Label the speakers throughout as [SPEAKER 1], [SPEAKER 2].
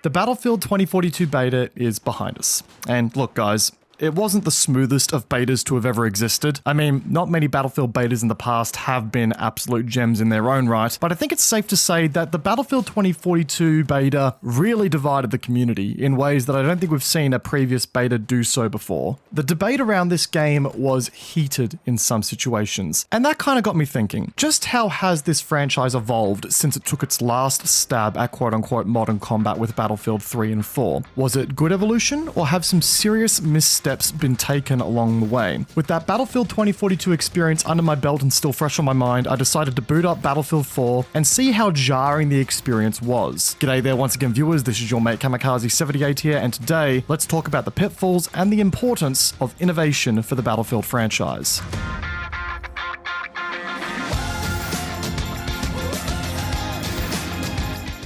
[SPEAKER 1] The Battlefield 2042 beta is behind us. And look guys, it wasn't the smoothest of betas to have ever existed. I mean, not many Battlefield betas in the past have been absolute gems in their own right, but I think it's safe to say that the Battlefield 2042 beta really divided the community in ways that I don't think we've seen a previous beta do so before. The debate around this game was heated in some situations, and that kind of got me thinking, just how has this franchise evolved since it took its last stab at quote-unquote modern combat with Battlefield 3 and 4? Was it good evolution, or have some serious missteps been taken along the way? With that Battlefield 2042 experience under my belt and still fresh on my mind, I decided to boot up Battlefield 4 and see how jarring the experience was. G'day there once again viewers, this is your mate Kamikaze78 here, and today let's talk about the pitfalls and the importance of innovation for the Battlefield franchise.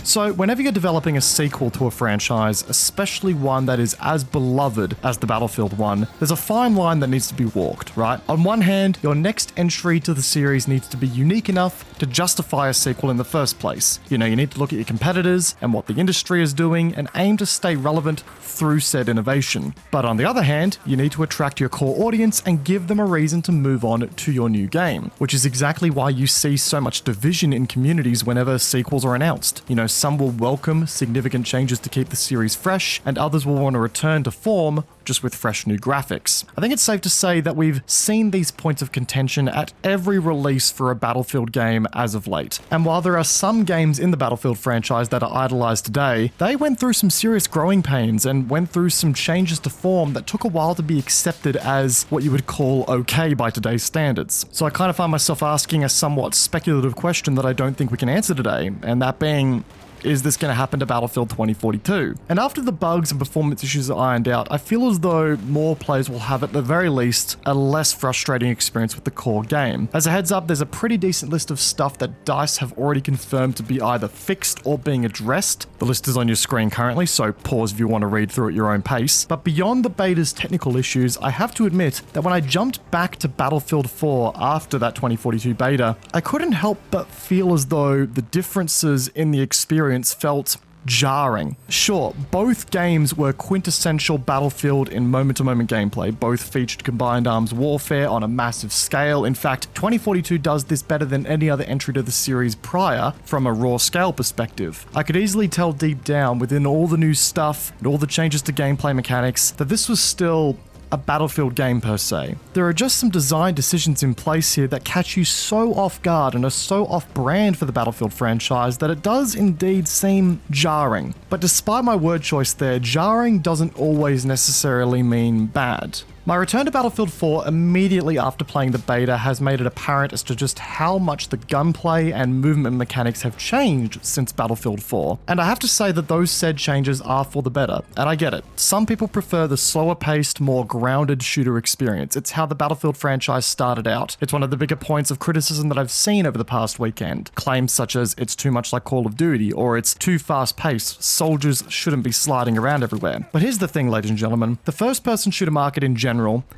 [SPEAKER 1] So, whenever you're developing a sequel to a franchise, especially one that is as beloved as the Battlefield one, there's a fine line that needs to be walked, right? On one hand, your next entry to the series needs to be unique enough to justify a sequel in the first place. You know, you need to look at your competitors and what the industry is doing and aim to stay relevant through said innovation. But on the other hand, you need to attract your core audience and give them a reason to move on to your new game, which is exactly why you see so much division in communities whenever sequels are announced. You know, some will welcome significant changes to keep the series fresh, and others will want to return to form just with fresh new graphics. I think it's safe to say that we've seen these points of contention at every release for a Battlefield game as of late. And while there are some games in the Battlefield franchise that are idolized today, they went through some serious growing pains and went through some changes to form that took a while to be accepted as what you would call okay by today's standards. So I kind of find myself asking a somewhat speculative question that I don't think we can answer today, and that being, is this going to happen to Battlefield 2042? And after the bugs and performance issues are ironed out, I feel as though more players will have at the very least a less frustrating experience with the core game. As a heads up, there's a pretty decent list of stuff that DICE have already confirmed to be either fixed or being addressed. The list is on your screen currently, so pause if you want to read through at your own pace. But beyond the beta's technical issues, I have to admit that when I jumped back to Battlefield 4 after that 2042 beta, I couldn't help but feel as though the differences in the experience felt jarring. Sure, both games were quintessential Battlefield in moment-to-moment gameplay. Both featured combined arms warfare on a massive scale. In fact, 2042 does this better than any other entry to the series prior from a raw scale perspective. I could easily tell deep down within all the new stuff and all the changes to gameplay mechanics that this was still a Battlefield game per se. There are just some design decisions in place here that catch you so off guard and are so off-brand for the Battlefield franchise that it does indeed seem jarring. But despite my word choice there, jarring doesn't always necessarily mean bad. My return to Battlefield 4 immediately after playing the beta has made it apparent as to just how much the gunplay and movement mechanics have changed since Battlefield 4. And I have to say that those said changes are for the better, and I get it. Some people prefer the slower paced, more grounded shooter experience. It's how the Battlefield franchise started out. It's one of the bigger points of criticism that I've seen over the past weekend. Claims such as it's too much like Call of Duty, or it's too fast paced, soldiers shouldn't be sliding around everywhere. But here's the thing, ladies and gentlemen, the first person shooter market in general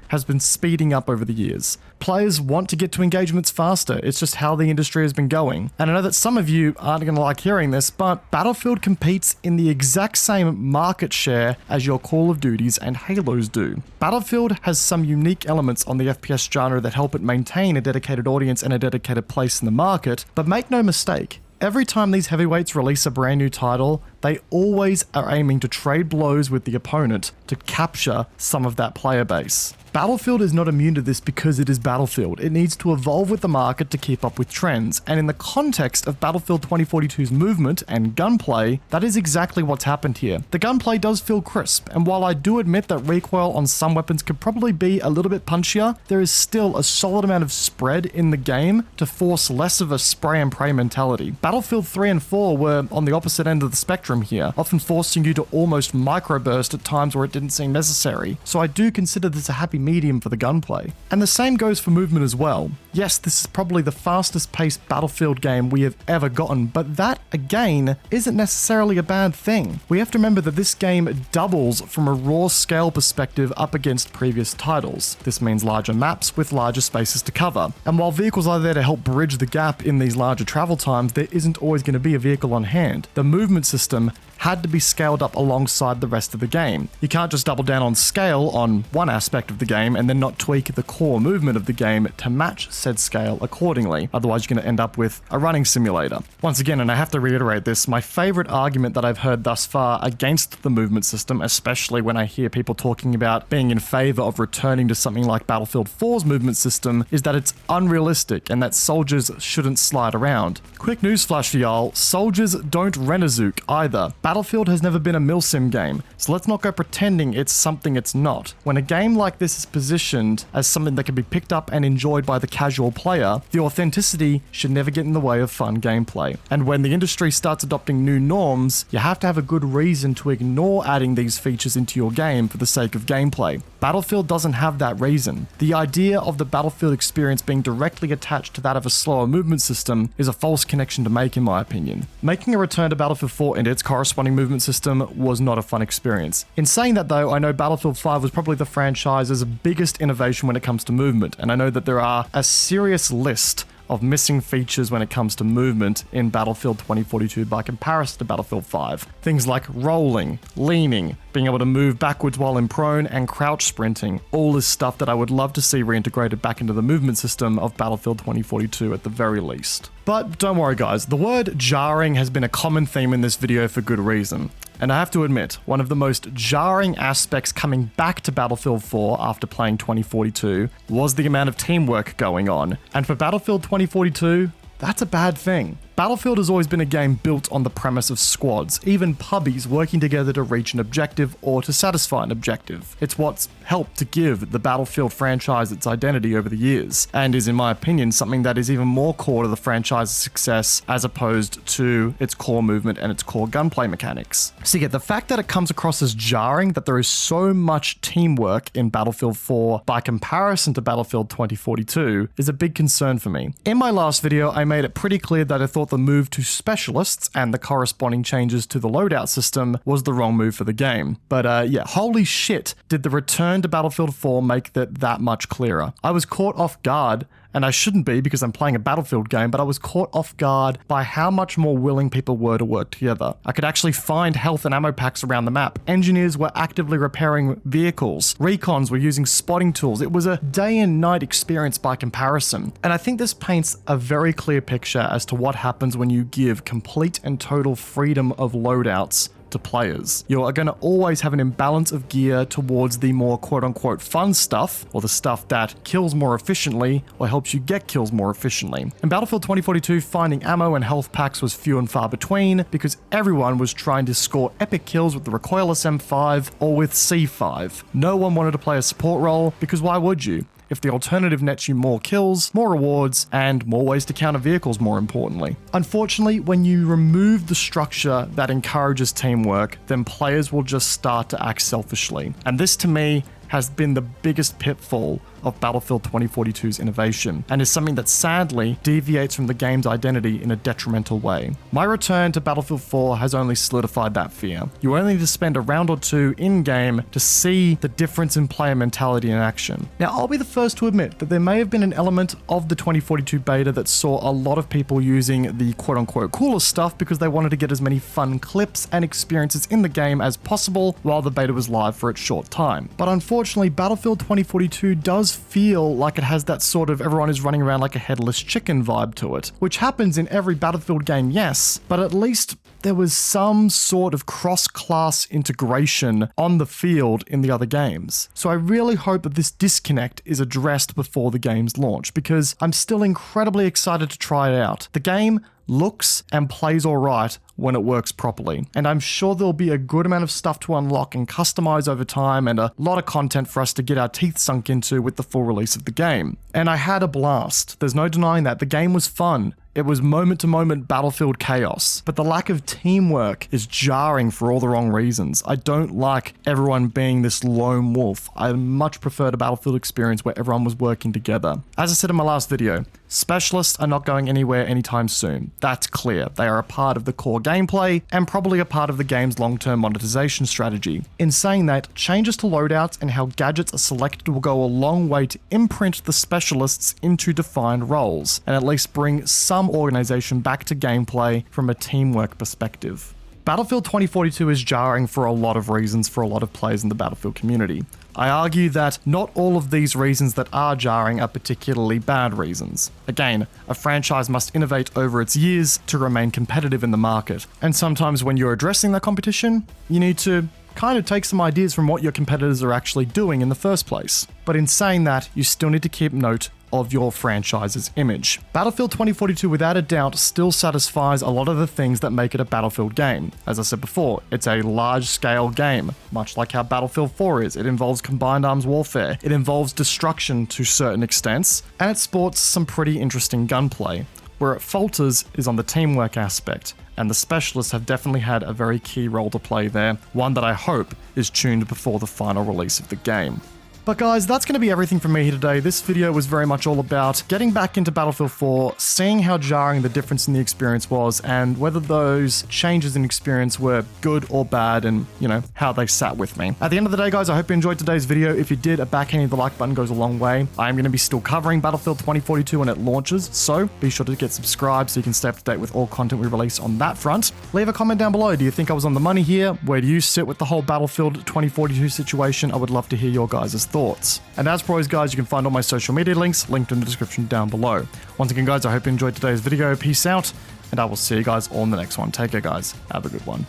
[SPEAKER 1] has been speeding up over the years. Players want to get to engagements faster. It's just how the industry has been going. And I know that some of you aren't going to like hearing this, but Battlefield competes in the exact same market share as your Call of Duties and Halos do. Battlefield has some unique elements on the FPS genre that help it maintain a dedicated audience and a dedicated place in the market, but make no mistake, every time these heavyweights release a brand new title, they always are aiming to trade blows with the opponent to capture some of that player base. Battlefield is not immune to this because it is Battlefield. It needs to evolve with the market to keep up with trends, and in the context of Battlefield 2042's movement and gunplay, that is exactly what's happened here. The gunplay does feel crisp, and while I do admit that recoil on some weapons could probably be a little bit punchier, there is still a solid amount of spread in the game to force less of a spray and pray mentality. Battlefield 3 and 4 were on the opposite end of the spectrum here, often forcing you to almost microburst at times where it didn't seem necessary, so I do consider this a happy medium for the gunplay. And the same goes for movement as well. Yes, this is probably the fastest paced Battlefield game we have ever gotten, but that, again, isn't necessarily a bad thing. We have to remember that this game doubles from a raw scale perspective up against previous titles. This means larger maps with larger spaces to cover. And while vehicles are there to help bridge the gap in these larger travel times, there isn't always going to be a vehicle on hand. The movement system had to be scaled up alongside the rest of the game. You can't just double down on scale on one aspect of the game and then not tweak the core movement of the game to match said scale accordingly. Otherwise, you're going to end up with a running simulator. Once again, and I have to reiterate this, my favorite argument that I've heard thus far against the movement system, especially when I hear people talking about being in favor of returning to something like Battlefield 4's movement system, is that it's unrealistic and that soldiers shouldn't slide around. Quick newsflash for y'all, soldiers don't Renazook either. Battlefield has never been a milsim game, so let's not go pretending it's something it's not. When a game like this is positioned as something that can be picked up and enjoyed by the casual player, the authenticity should never get in the way of fun gameplay. And when the industry starts adopting new norms, you have to have a good reason to ignore adding these features into your game for the sake of gameplay. Battlefield doesn't have that reason. The idea of the Battlefield experience being directly attached to that of a slower movement system is a false connection to make, in my opinion. Making a return to Battlefield 4 and its corresponding movement system was not a fun experience. In saying that though, I know Battlefield 5 was probably the franchise's biggest innovation when it comes to movement, and I know that there are a serious list of missing features when it comes to movement in Battlefield 2042 by comparison to Battlefield 5. Things like rolling, leaning, being able to move backwards while in prone, and crouch sprinting. All this stuff that I would love to see reintegrated back into the movement system of Battlefield 2042 at the very least. But don't worry guys, the word jarring has been a common theme in this video for good reason. And I have to admit, one of the most jarring aspects coming back to Battlefield 4 after playing 2042 was the amount of teamwork going on. And for Battlefield 2042, that's a bad thing. Battlefield has always been a game built on the premise of squads, even pubbies working together to reach an objective or to satisfy an objective. It's what's helped to give the Battlefield franchise its identity over the years, and is, in my opinion, something that is even more core to the franchise's success as opposed to its core movement and its core gunplay mechanics. So yeah, the fact that it comes across as jarring that there is so much teamwork in Battlefield 4 by comparison to Battlefield 2042 is a big concern for me. In my last video, I made it pretty clear that I thought the move to specialists and the corresponding changes to the loadout system was the wrong move for the game. But yeah, holy shit, did the return to Battlefield 4 make that much clearer. I was caught off guard, and I shouldn't be because I'm playing a Battlefield game, but I was caught off guard by how much more willing people were to work together. I could actually find health and ammo packs around the map. Engineers were actively repairing vehicles. Recons were using spotting tools. It was a day and night experience by comparison. And I think this paints a very clear picture as to what happens when you give complete and total freedom of loadouts to players. You are going to always have an imbalance of gear towards the more quote-unquote fun stuff, or the stuff that kills more efficiently or helps you get kills more efficiently. In Battlefield 2042, finding ammo and health packs was few and far between because everyone was trying to score epic kills with the recoilless M5 or with C5. No one wanted to play a support role because why would you? If the alternative nets you more kills, more rewards, and more ways to counter vehicles, more importantly. Unfortunately, when you remove the structure that encourages teamwork, then players will just start to act selfishly. And this, to me, has been the biggest pitfall of Battlefield 2042's innovation, and is something that sadly deviates from the game's identity in a detrimental way. My return to Battlefield 4 has only solidified that fear. You only need to spend a round or two in-game to see the difference in player mentality in action. Now, I'll be the first to admit that there may have been an element of the 2042 beta that saw a lot of people using the quote-unquote cooler stuff because they wanted to get as many fun clips and experiences in the game as possible while the beta was live for its short time. But unfortunately, Battlefield 2042 does feel like it has that sort of everyone is running around like a headless chicken vibe to it, which happens in every Battlefield game, yes, but at least there was some sort of cross-class integration on the field in the other games. So I really hope that this disconnect is addressed before the game's launch, because I'm still incredibly excited to try it out. The game looks and plays alright when it works properly, and I'm sure there'll be a good amount of stuff to unlock and customize over time, and a lot of content for us to get our teeth sunk into with the full release of the game. And I had a blast. There's no denying that. The game was fun. It was moment-to-moment Battlefield chaos, but the lack of teamwork is jarring for all the wrong reasons. I don't like everyone being this lone wolf. I much prefer a Battlefield experience where everyone was working together. As I said in my last video, specialists are not going anywhere anytime soon. That's clear. They are a part of the core gameplay and probably a part of the game's long-term monetization strategy. In saying that, changes to loadouts and how gadgets are selected will go a long way to imprint the specialists into defined roles, and at least bring some organization back to gameplay from a teamwork perspective. Battlefield 2042 is jarring for a lot of reasons for a lot of players in the Battlefield community. I argue that not all of these reasons that are jarring are particularly bad reasons. Again, a franchise must innovate over its years to remain competitive in the market, and sometimes when you're addressing that competition, you need to kind of take some ideas from what your competitors are actually doing in the first place. But in saying that, you still need to keep note of your franchise's image. Battlefield 2042 without a doubt still satisfies a lot of the things that make it a Battlefield game. As I said before, it's a large-scale game, much like how Battlefield 4 is. It involves combined arms warfare, it involves destruction to certain extents, and it sports some pretty interesting gunplay. Where it falters is on the teamwork aspect, and the specialists have definitely had a very key role to play there, one that I hope is tuned before the final release of the game. But guys, that's going to be everything from me here today. This video was very much all about getting back into Battlefield 4, seeing how jarring the difference in the experience was, and whether those changes in experience were good or bad, and, you know, how they sat with me. At the end of the day, guys, I hope you enjoyed today's video. If you did, a backhanding the like button goes a long way. I am going to be still covering Battlefield 2042 when it launches, so be sure to get subscribed so you can stay up to date with all content we release on that front. Leave a comment down below. Do you think I was on the money here? Where do you sit with the whole Battlefield 2042 situation? I would love to hear your guys' thoughts. And as always, guys, you can find all my social media links linked in the description down below. Once again, guys, I hope you enjoyed today's video. Peace out, and I will see you guys all in the next one. Take care, guys. Have a good one.